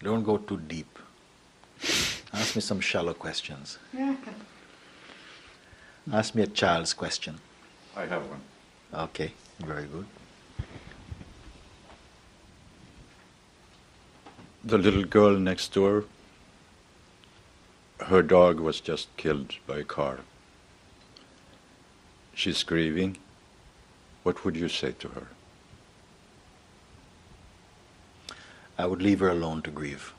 Don't go too deep. Ask me some shallow questions. Ask me a child's question. I have one. Okay, very good. The little girl next door, her dog was just killed by a car. She's grieving. What would you say to her? I would leave her alone to grieve.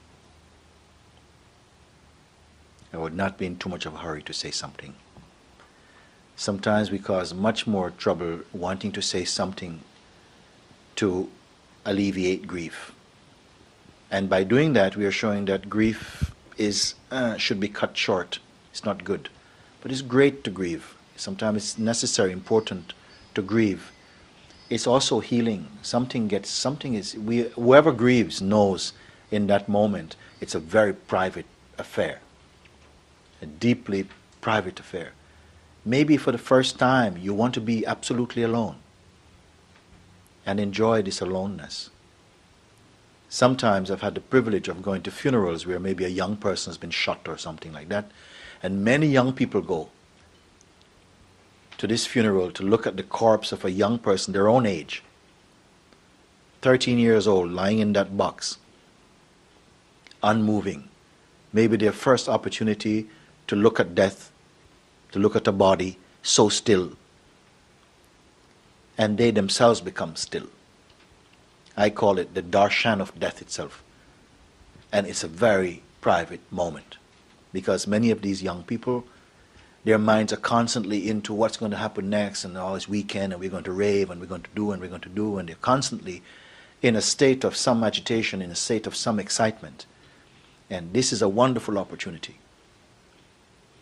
I would not be in too much of a hurry to say something. Sometimes we cause much more trouble wanting to say something to alleviate grief. And by doing that, we are showing that grief should be cut short. It's not good. But it's great to grieve. Sometimes it's necessary, important to grieve. It's also healing. Whoever grieves knows in that moment it's a very private affair. A deeply private affair. Maybe for the first time you want to be absolutely alone and enjoy this aloneness. Sometimes I've had the privilege of going to funerals where maybe a young person has been shot or something like that, and many young people go to this funeral to look at the corpse of a young person their own age, 13 years old, lying in that box, unmoving. Maybe their first opportunity to look at death, to look at a body so still, and they themselves become still. I call it the Darshan of death itself. And it's a very private moment, because many of these young people, their minds are constantly into what's going to happen next, and this weekend, and we're going to rave, and we're going to do, and we're going to do, and they're constantly in a state of some agitation, in a state of some excitement. And this is a wonderful opportunity.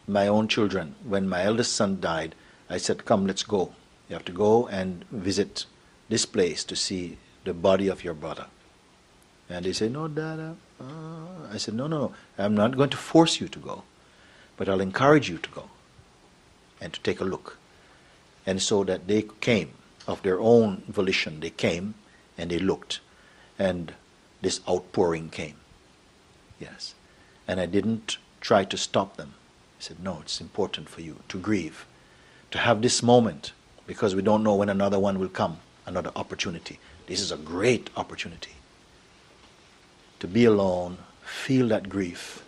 My own children, when my eldest son died, I said, come, let's go. You have to go and visit this place to see the body of your brother. And they say, no, Dada. I said, no, I'm not going to force you to go, but I'll encourage you to go and to take a look. And so that they came of their own volition. They came and they looked, and this outpouring came. Yes. And I didn't try to stop them. I said, no, it's important for you to grieve, to have this moment, because we don't know when another one will come, another opportunity. This is a great opportunity to be alone, feel that grief,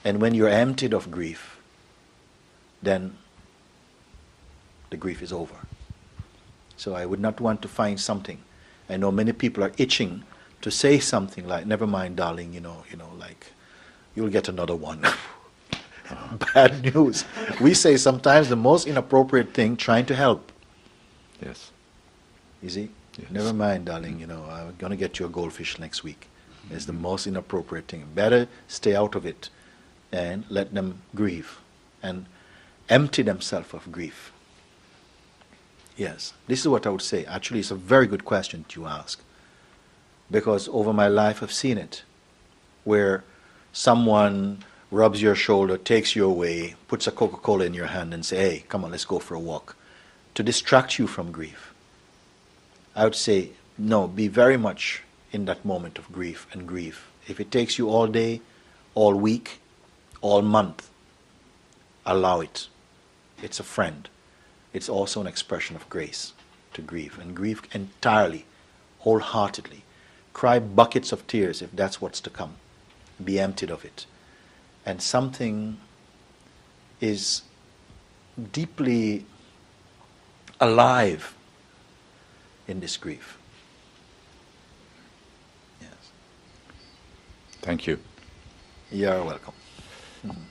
and when you're emptied of grief, then the grief is over. So I would not want to find something. I know many people are itching to say something like, never mind, darling, like, you'll get another one. Bad news. We say sometimes the most inappropriate thing, trying to help. Yes. You see? Yes. Never mind, darling, I'm going to get you a goldfish next week. It's the most inappropriate thing. Better stay out of it and let them grieve and empty themselves of grief. Yes, this is what I would say. Actually, it's a very good question to ask, because over my life I've seen it, where someone rubs your shoulder, takes you away, puts a Coca-Cola in your hand and say, hey, come on, let's go for a walk, to distract you from grief. I would say, no, be very much in that moment of grief and grief. If it takes you all day, all week, all month, allow it. It's a friend. It's also an expression of grace to grieve, and grieve entirely, wholeheartedly. Cry buckets of tears if that's what's to come. Be emptied of it. And something is deeply alive in this grief. Yes. Thank you. You're welcome. Mm-hmm.